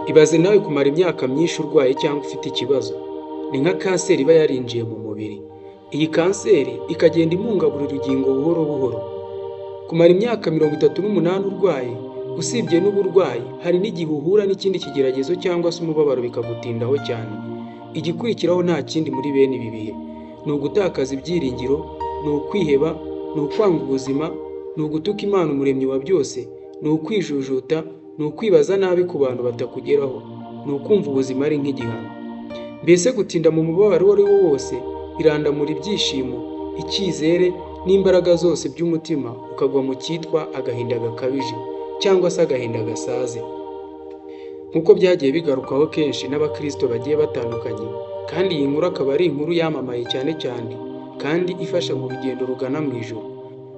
Ibaze nawe kumara imyaka myinshi urwaye cyangwa ufite ikibazo. Ni nka kanseri iba yarinjiye mu mubiri. Iyi kanseri ikagenda imunga buri rugingo buhoro buhoro. Kumara imyaka 38 urwaye, usibye n'uburwayi, hari n'igihe uhura n'ikindi kigeragezo cyangwa se umubabaro bikagutindaho cyane. Igikurikiraho nta kindi muri bene ibi bihe. Ni ugutakaza ibyiringiro, ni ukwiheba, ni ukwanga ubuzima, ni ugutuka Imana umuremyi wa byose, ni ukwijujuta, ni ukwibaza nabi ku bantu batakugeraho, ni ukumva ubuzima ari nk'igihano. Mbese gutinda mu mubabaro uwo ari wo wose birandamura ibyishimo, icyizere n'imbaraga zose by'umutima, ukagwa mu cyitwa agahinda gakabije cyangwa se agahinda gasaze. Nk'uko byagiye bigarukaho kenshi n'abakristo bagiye batandukanye, kandi iyi nkuru akaba ari inkuru yamamaye cyane cyane kandi ifasha mu rugendo rugana mu ijuru.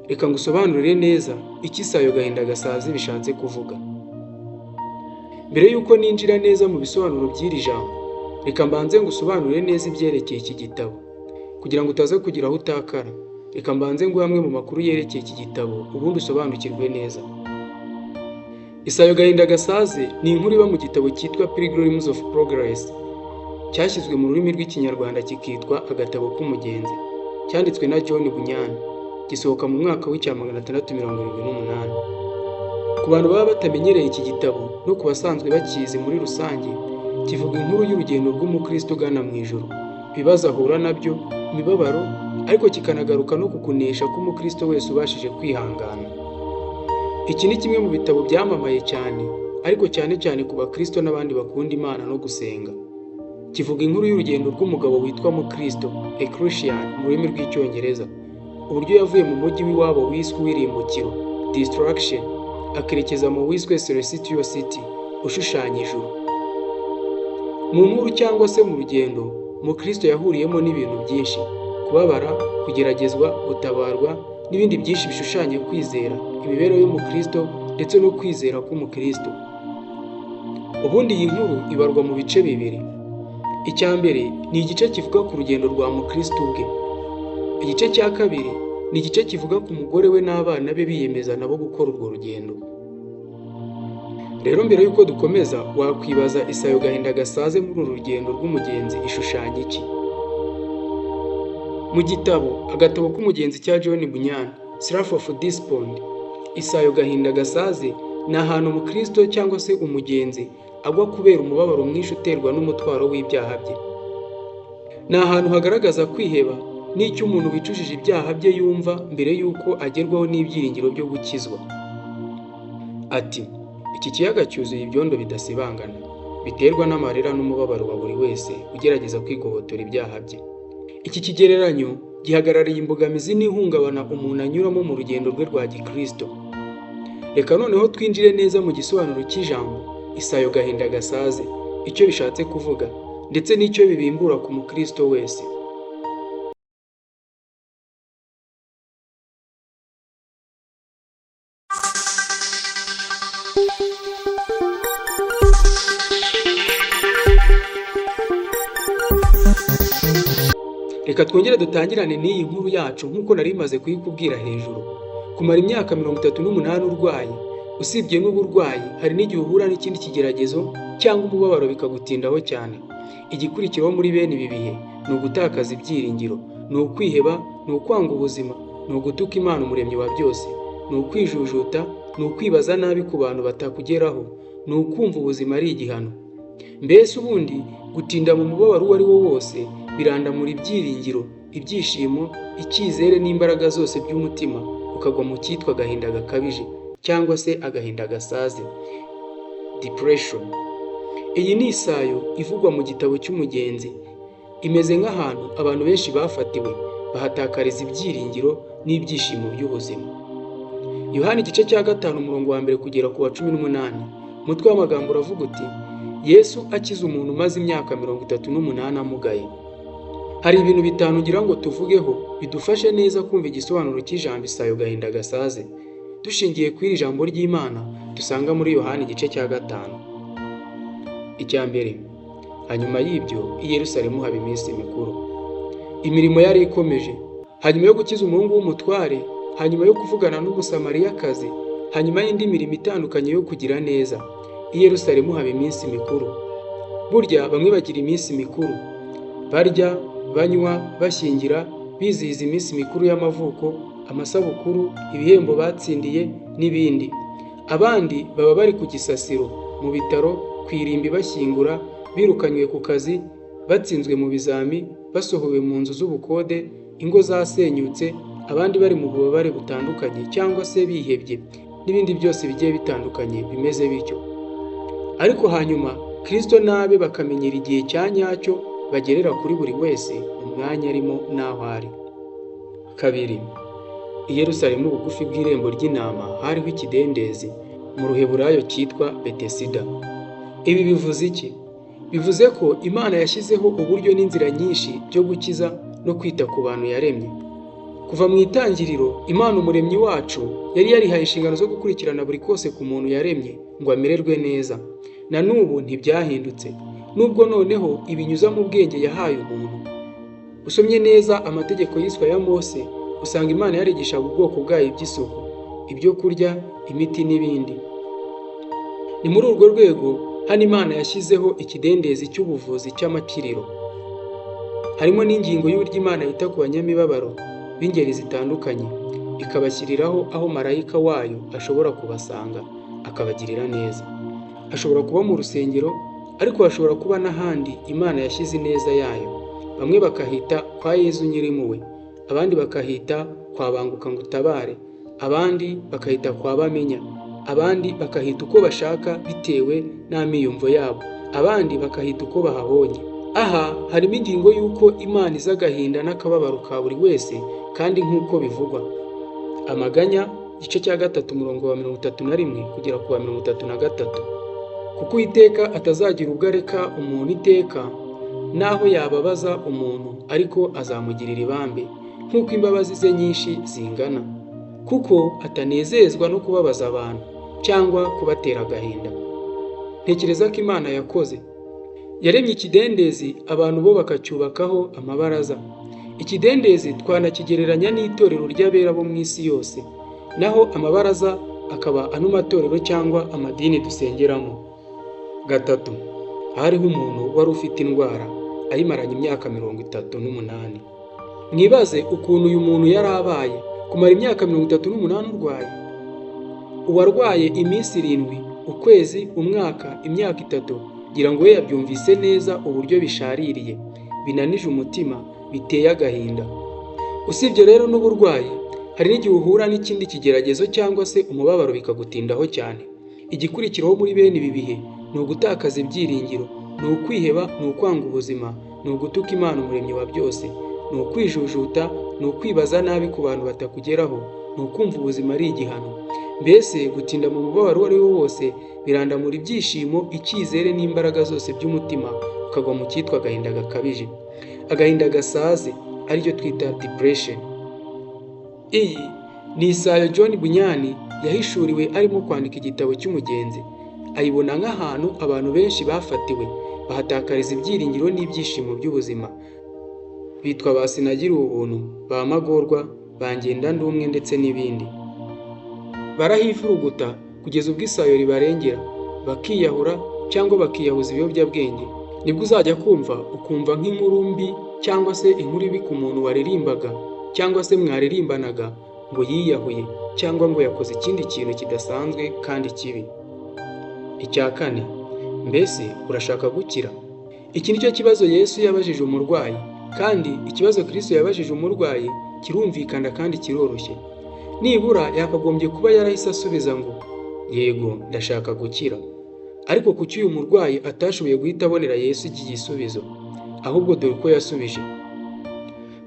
Reka ngusobanurire neza icyo isayo gahinda gasaze bishatse kuvuga. Mbere y'uko ninjira neza mu bisobanuro by'iri jambo, reka mbanze ngusobanurire neza ibyerekeye iki gitabo, kugira ngo utaza kugira aho utakara. Reka mbanze nguhe amwe mu makuru yerekeye iki gitabo, ubundi usobanukirwe neza. Isayo gahinda gasaze ni inkuru iba mu gitabo cyitwa Pilgrims of Progress, cyashyizwe mu rurimi rw'ikinyarwanda kikitwa Agatabo k'Umugenzi, cyanditswe na John Bunyan, gisohoka mu mwaka w'1678. Ku bantu baba batamenyereye iki gitabo no ku basanzwe bakizi muri rusange, kivuga inkuru y'urugendo rw'umukristo ugana mu ijuru, ibibazo ahura nabyo, imibabaro, ariko kikanagaruka no kukunesha k'umukristo wese ubashije kwihangana. Iki ni kimwe mu bitabo byamamaye cyane, ariko cyane cyane ku bakristo n'abandi bakunda Imana no gusenga. Kivuga inkuru y'urugendo rw'umugabo witwa Mukristo, a Christian mu rurimi rw'icyongereza, uburyo yavuye mu mujyi w'iwabo wiswe w'irimbukiro, destruction, akerekeza mu wiswe celestial city, ushushanya ijuru. Mu nkuru cyangwa se mu rugendo, Mukristo yahuriyemo n'ibintu byinshi: kubabara, kugeragezwa, gutabarwa n'ibindi byinshi bishushanya kwizera, imibereho y'umukristo ndetse no kwizera k'umukristo. Ubundi iyi nkuru ibarwa mu bice bibiri. Icya mbere ni igice kivuga ku rugendo rwa Mukristo ubwe. Igice cya kabiri ni igice kivuga ku mugore we n'abana be biyemeza nabo gukora urwo rugendo. Rero mbere y'uko dukomeza, wakwibaza isayo gahinda gasaze muri uru rugendo rw'umugenzi ishushanya iki? Mu gitabo Agatabo k'Umugenzi cya John Bunyan, Slough of Despond, isayo gahinda gasaze ni ahantu umukristo cyangwa se umugenzi agwa kubera umubabaro mwinshi uterwa n'umutwaro w'ibyaha bye. Ni ahantu hagaragaza kwiheba n'icyo umuntu wicujije ibyaha bye yumva mbere y'uko agerwaho n'ibyiringiro byo gukizwa. Ati, iki kiyaga cyuzuye ibyondo bidasibangana, biterwa n'amarira n'umubabaro wa buri wese ugerageza kwigobotora ibyaha bye. Iki kigereranyo gihagarariye imbogamizi n'ihungabana umuntu anyuramo mu rugendo rwe rwa gikristo. Reka noneho twinjire neza mu gisobanuro cy'ijambo isayo gahinda gasaze, icyo bishatse kuvuga ndetse n'icyo bibimbura ku mukristo wese. Reka twongere dutangirane n'iyi nkuru yacu nk'uko nari maze kuyikubwira hejuru. Kumara imyaka 38 urwaye, usibye n'uburwayi, hari n'igihe uhura n'ikindi kigeragezo cyangwa umubabaro bikagutindaho cyane. Igikurikiraho muri bene ibi bihe ni ugutakaza ibyiringiro, ni ukwiheba, ni ukwanga ubuzima, ni ugutuka Imana umuremyi wa byose, ni ukwijujuta, ni ukwibaza nabi ku bantu batakugeraho, ni ukumva ubuzima ari igihano. Mbese ubundi gutinda mu mubabaro uwo ari wo wose birandamura ibyiringiro, ibyishimo, icyizere n'imbaraga zose by'umutima, ukagwa mu cyitwa agahinda gakabije cyangwa se agahinda gasaze, depression. Iyi ni isayo ivugwa mu gitabo cy'umugenzi. Imeze nk'ahantu abantu benshi bafatiwe, bahatakariza ibyiringiro n'ibyishimo by'ubuzima. Yohana igice cya 5 umurongo wa 1 kugera ku wa 18, umutwe w'amagambo uravuga uti, Yesu akiza umuntu umaze imyaka 38 amugaye. Hari ibintu bitanu ngira ngo tuvugeho bidufashe neza kumva igisobanuro cy'ijambo isayo gahinda gasaze, dushingiye kuri ijambo ry'Imana dusanga muri Yohana igice cya 5. Icya mbere, hanyuma y'ibyo i Yerusalemu haba iminsi mikuru. Imirimo yari ikomeje. Hanyuma yo gukiza umuhungu w'umutware, hanyuma yo kuvugana n'umusamariyakazi, hanyuma y'indi mirimo itandukanye yo kugira neza, i Yerusalemu haba iminsi mikuru. Burya bamwe bagira iminsi mikuru, barya, banywa, bashyingira, bizihiza iminsi mikuru y'amavuko, amasabukuru, ibihembo batsindiye n'ibindi. Abandi baba bari ku gisasiro, mu bitaro, ku irimbi bashyingura, birukanywe ku kazi, batsinzwe mu bizami, basohowe mu nzu z'ubukode, ingo zasenyutse, abandi bari mu bubabare butandukanye cyangwa se bihebye, n'ibindi byose bigiye bitandukanye bimeze bityo. Ariko hanyuma Kristo n'abe bakamenyera igihe cya nyacyo bagerera kuri buri wese mu mwanya arimo n'aho ari. 2. I Yerusalemu bugufi bw'irembo ry'intama hariho ikidendezi, mu ruheburayo cyitwa Betesida. Ibi bivuze iki? Bivuze ko Imana yashyizeho uburyo n'inzira nyinshi byo gukiza no kwita ku bantu yaremye. Kuva mu itangiriro, Imana umuremyi wacu yari yarihaye inshingano zo gukurikirana buri kose ku muntu yaremye ngo amererwe neza. Na n'ubu ntibyahindutse, nubwo noneho ibinyuza mu bwenge yahaye umuntu. Usomye neza amategeko yiswe ya Mose, usanga Imana yarigishaga ubwoko bwayo iby'isuku, ibyo kurya, imiti n'ibindi. Ni muri urwo rwego hano Imana yashyizeho ikidendezi cy'ubuvuzi cy'amakiriro. Harimo n'ingingo y'uburyo Imana yita ku banyamibabaro b'ingeri zitandukanye, ikabashyiriraho aho marayika wayo ashobora kubasanga akabagirira neza. Ashobora kuba mu rusengero, ariko hashobora kuba n'ahandi Imana yashyize ineza yayo. Bamwe bakahita kwa Yezu Nyirimpuhwe, abandi bakahita kwa Banguka ngo utabare, abandi bakahita kwa Bamenya, abandi bakahita uko bashaka bitewe n'amiyumvo yabo, abandi bakahita uko bahabonye. Aha harimo ingingo y'uko Imana izi agahinda n'akababaro ka buri wese, kandi nk'uko bivugwa. Amaganya, igice cya 3 umurongo wa 31 kugera ku wa 33. Kuko Uwiteka atazagira ubwo areka umuntu iteka, naho yababaza umuntu, ariko azamugirira ibambe, nk'uko imbabazi ze nyinshi zingana. Kuko atanezezwa no kubabaza abantu cyangwa kubatera agahinda. Ntekereza ko Imana yakoze. Yaremye ikidendezi, abantu bo bakacyubakaho amabaraza. Ikidendezi twanakigereranya n'itorero ry'abera bo mu isi yose, naho amabaraza akaba ano matorero cyangwa amadini dusengeramo. 3. Hariho umuntu wari ufite indwara, ayimaranye imyaka 38. Mwibaze ukuntu uyu muntu yari abaye kumara imyaka 38 urwaye. Uwarwaye iminsi 7, ukwezi, umwaka, imyaka 3, ngira ngo we yabyumvise neza uburyo bishaririye, binanije umutima, biteye agahinda. Usibye rero n'uburwayi, hari n'igihe uhura n'ikindi kigeragezo cyangwa se umubabaro bikagutindaho cyane. Igikurikiraho muri bene ibi bihe ni ugutakaza ibyiringiro, ni ukwiheba, ni ukwanga ubuzima, ni ugutuka Imana umuremyi wa byose, ni ukwijujuta, ni ukwibaza nabi ku bantu batakugeraho, ni ukumva ubuzima ari igihano. Mbese gutinda mu mubabaro uwo ari wo wose birandamura ibyishimo, icyizere n'imbaraga zose by'umutima, ukagwa mu cyitwa agahinda gakabije, agahinda gasaze, aricyo twita depression. Iyi ni isayo John Bunyani yahishuriwe arimo kwandika igitabo cy'umugenzi. Ayibona nk'ahantu abantu benshi bafatiwe, bahatakariza ibyiringiro n'ibyishimo by'ubuzima. Bitwa ba Sinagira ubuntu, ba Magorwa, ba Ngendandumwe ndetse n'ibindi. Barahifuruguta kugeza ubwo isayo ribarengera, bakiyahura cyangwa bakiyahuza ibiyobyabwenge. Nibwo uzajya kumva ukumva nk'inkuru mbi cyangwa se inkuru ibi ku muntu waririmbaga cyangwa se mwaririmbanaga ngo yiyahuye cyangwa ngo yakoze ikindi kintu kidasanzwe kandi kibi. 4. Mbese urashaka gukira? Iki nicyo kibazo Yesu yabajije umurwayi, kandi ikibazo Kristo yabajije umurwayi kirumvikana kandi kiroroshye. Nibura yakagombye kuba yarahise asubiza ngo yego ndashaka gukira. Ariko kuki uyu murwayi atashoboye guhita abonera Yesu iki gisubizo? Ahubwo dore uko yasubije: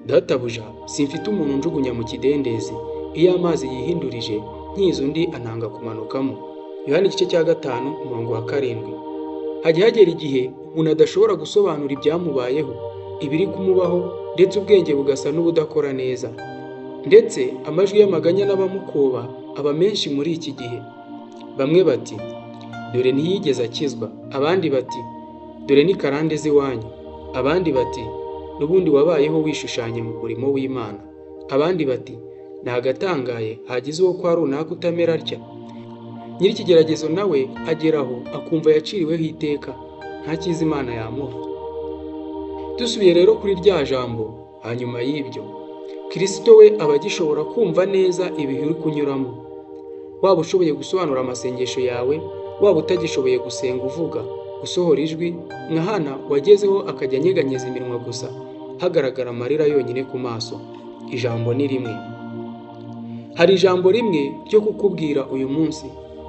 Databuja, simfite umuntu njugunya mu kidendezi, iyo amazi yihindurije nkiza undi antanga kumanukamo. Yohana igice cya 5 umurongo wa 7. Hajya hagera igihe umuntu adashobora gusobanura ibyamubayeho, ibiri kumubaho, ndetse ubwenge bugasa n'ubudakora neza. Ndetse amajwi y'amaganya n'abamukoba aba menshi muri iki gihe. Bamwe bati dore ntiyigeze akizwa, abandi bati dore ni karande z'iwanyu, abandi bati n'ubundi wabayeho wishushanya mu murimo w'Imana, abandi bati ntagatangaye hagize uwo kwa runaka utamera atya. nyir'ikigeragezo nawe ageraho akumva yaciriweho iteka, nta cyiza Imana yamuha. Dusubiye rero kuri rya jambo, hanyuma y'ibyo Kristo we aba agishobora kumva neza ibihe uri kunyuramo. Waba ushoboye gusobanura amasengesho yawe, waba utagishoboye gusenga uvuga, gusohora ijwi, nka Hana wagezeho akajya anyeganyeza iminwa gusa, hagaragara amarira yonyine ku maso. Ijambo ni rimwe. Hari ijambo rimwe ryo kukubwira uyu munsi.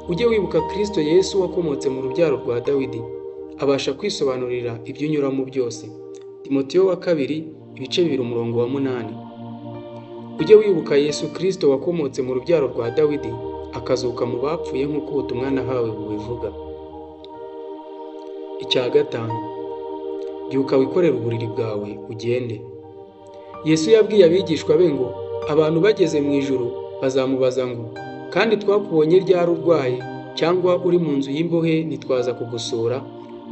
Ujye wibuka Kristo Yesu wakomotse mu rubyaro rwa Dawidi, abasha kwisobanurira ibyo unyuramo byose. Timoteyo wa 2:2:8. Ujye wibuka Yesu Kristo wakomotse mu rubyaro rwa Dawidi, akazuka mu bapfuye nk'uko ubutumwa nahawe bubivuga. Icya gatanu, byuka wikorere uburiri bwawe ugende. Yesu yabwiye abigishwa be ngo abantu bageze mu ijuru bazamubaza ngo, kandi twakubonye ryari urwaye cyangwa uri mu nzu y'imbohe ntitwaza kugusura?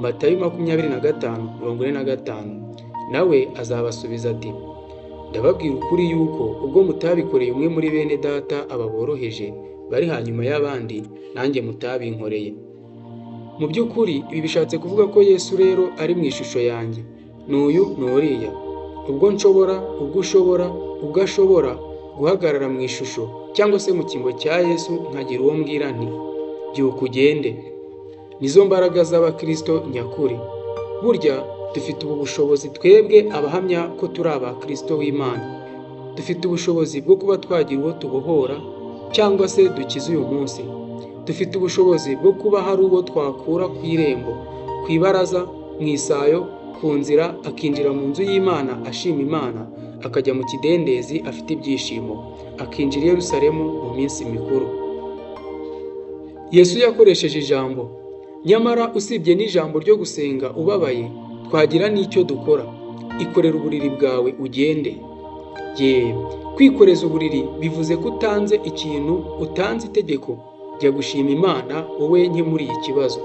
Matayo 25:45. Nawe azabasubiza ati, ndababwira ukuri yuko ubwo mutabikoreye umwe muri bene data aba boroheje bari hanyuma y'abandi, nanjye mutabinkoreye. Mu by'ukuri ibi bishatse kuvuga ko Yesu rero ari mu ishusho yanjye, n'uyu n'uriya. Ubwo nshobora, ubwo ushobora, ubwo ashobora guhagarara mu ishusho cyangwa se mu cyimbo cya Yesu nkagira uwo mbwira nti, byuka ugende. Nizo mbaraga z'abakristo nyakuri. Burya dufite ubu bushobozi twebwe abahamya ko turi abakristo w'Imana. Dufite ubushobozi bwo kuba twagira uwo tubohora cyangwa se dukiza uyu munsi. Dufite ubushobozi bwo kuba hari uwo twakura ku irembo, ku ibaraza, mu isayo, ku nzira, akinjira mu nzu y'Imana ashima Imana, akajya mu kidendezi afite ibyishimo, akinjira i Yerusalemu mu minsi mikuru. Yesu yakoresheje ijambo. Nyamara usibye n'ijambo ryo gusenga ubabaye, twagira n'icyo dukora. Ikorera uburiri bwawe ugende. Kwikoreza uburiri bivuze ko utanze ikintu, utanze itegeko. Jya gushima Imana wowe nke muri iki kibazo.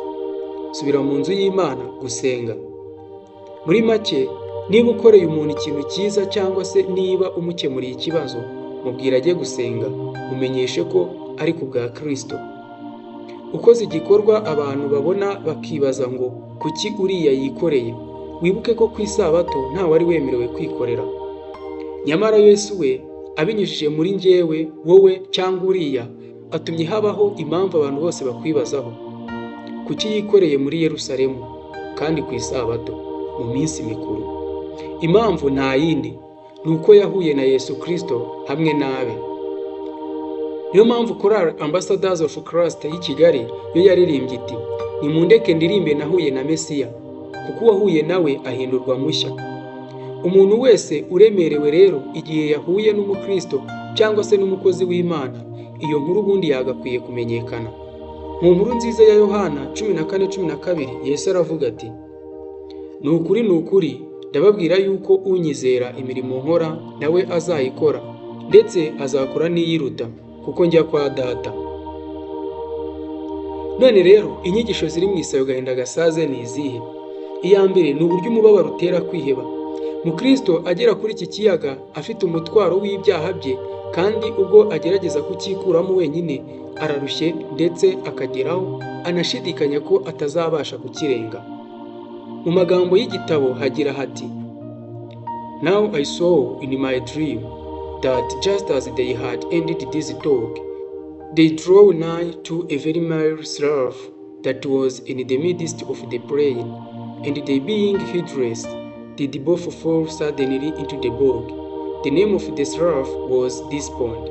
Subira mu nzu y'Imana gusenga. Muri make, niba ukoreye umuntu ikintu cyiza cyangwa se niba umukemuriye ikibazo, mubwira ajye gusenga, umenyeshe ko ari ku bwa Kristo. Ukoze igikorwa abantu babona bakibaza ngo kuki uriya yikoreye, wibuke ko ku isabato nta wari wemerewe kwikorera. Nyamara Yesu we abinyujije muri njyewe, wowe cyangwa uriya, atumye habaho impamvu abantu bose bakwibazaho. Kuki yikoreye muri Yerusalemu kandi ku isabato mu minsi mikuru? Impamvu nta yindi, ni uko yahuye na Yesu Kristo hamwe nabe. Niyo mpamvu Chorale Ambassadors of Christ y'i Kigali yo yaririmbye iti, nimundeke ndirimbe nahuye na Mesiya, kuko uwahuye nawe ahindurwa mushya. Umuntu wese uremerewe rero igihe yahuye n'umukristo cyangwa se n'umukozi w'Imana, iyo nkuru ubundi yagakwiye kumenyekana. Mu nkuru nziza ya Yohana 14:12 Yesu aravuga ati, ni ukuri ndababwira yuko unyizera imirimo nkora nawe azayikora, ndetse azakora n'iyiruta, kuko njya kwa Data. None rero inyigisho ziri mu isayo gahinda gasaze ni izihe? Iya mbere ni uburyo umubabaro utera kwiheba. Mukristo agera kuri iki kiyaga afite umutwaro w'ibyaha bye, kandi ubwo agerageza kucyikuramo wenyine ararushye, ndetse akageraho anashidikanya ko atazabasha kukirenga. Mu magambo y'igitabo hagira hati, Now I saw in my dream that just as they had ended this talk, they drew nigh to a very mighty slough that was in the midst of the plain, and they being heedless, did both fall suddenly into the bog. The name of the slough was this pond.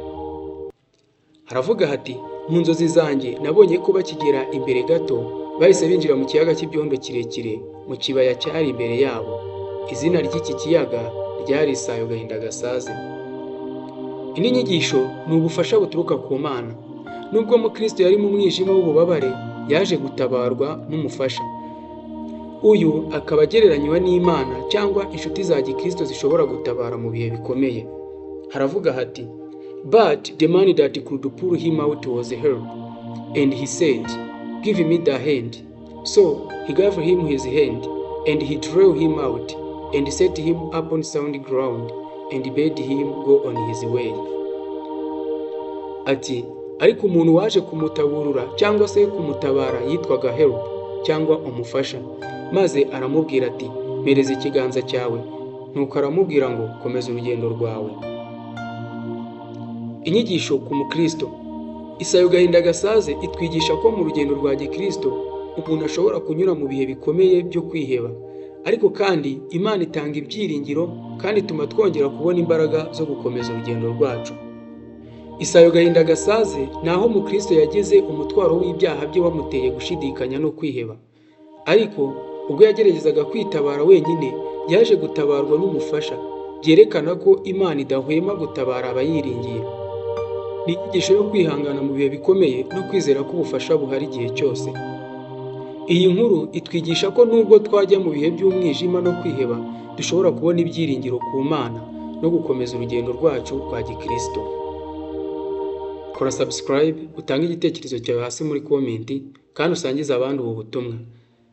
Haravuga hati, mu nzozi zanjye nabonye ko bakigera imbere gato bahise binjira mu kiyaga cy'ibyondo kirekire mu kibaya cyari imbere yabo. Izina ry'iki kiyaga ryari isayo gahinda gasaze. Ini nyigisho ni ubufasha buturuka ku Mana. Nubwo Mukristo yari mu mwijima w'ububabare, yaje gutabarwa n'umufasha. Uyu akaba agereranywa n'Imana cyangwa inshuti za Gikristo zishobora gutabara mu bihe bikomeye. Haravuga hati, But the man that could pull him out was help, and he said, Give me the hand. So he gave him his hand, and he drew him out, and set him upon sound ground, and bade him go on his way. Ati, ariko umuntu waje kumutaburura cyangwa se kumutabara yitwaga help cyangwa umufasha, maze aramubwira ati mpereza ikiganza cyawe, nuko aramubwira ngo komeza urugendo rwawe. Inyigisho ku mukristo. Isayo Gahindagasaze itwigisha ko mu rugendo rwa gikristo umuntu ashobora kunyura mu bihe bikomeye byo kwiheba, ariko kandi Imana itanga ibyiringiro kandi ituma twongera kubona imbaraga zo gukomeza urugendo rwacu. Isayo Gahindagasaze ni aho umukristo yageze umutwaro w'ibyaha bye wamuteye gushidikanya no kwiheba, ariko ubwo yageragezaga kwitabara wenyine yaje gutabarwa n'umufasha, byerekana ko Imana idahwema gutabara abayiringiye. Ni inyigisho yo kwihangana mu bihe bikomeye no kwizera ko ubufasha buhari igihe cyose. Iyi nkuru itwigisha ko nubwo twajya mu bihe by'umwijima no kwiheba, dushobora kubona ibyiringiro ku Mana no gukomeza urugendo rwacu rwa gikristo. Kora subscribe, utange igitekerezo cyawe hasi muri komenti kandi usangize abandi ubu butumwa.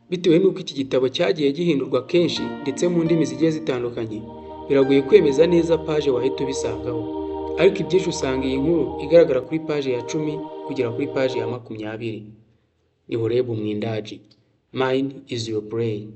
Bitewe n'uko iki gitabo cyagiye gihindurwa kenshi ndetse mu ndimi zigiye zitandukanye, biragoye kwemeza neza paje wahita ubisangaho, ariko ibyinshi usanga iyi nkuru igaragara kuri paje ya 10 kugera kuri paje ya 20. Ni Horebu Mwindaji. Mine is your brain.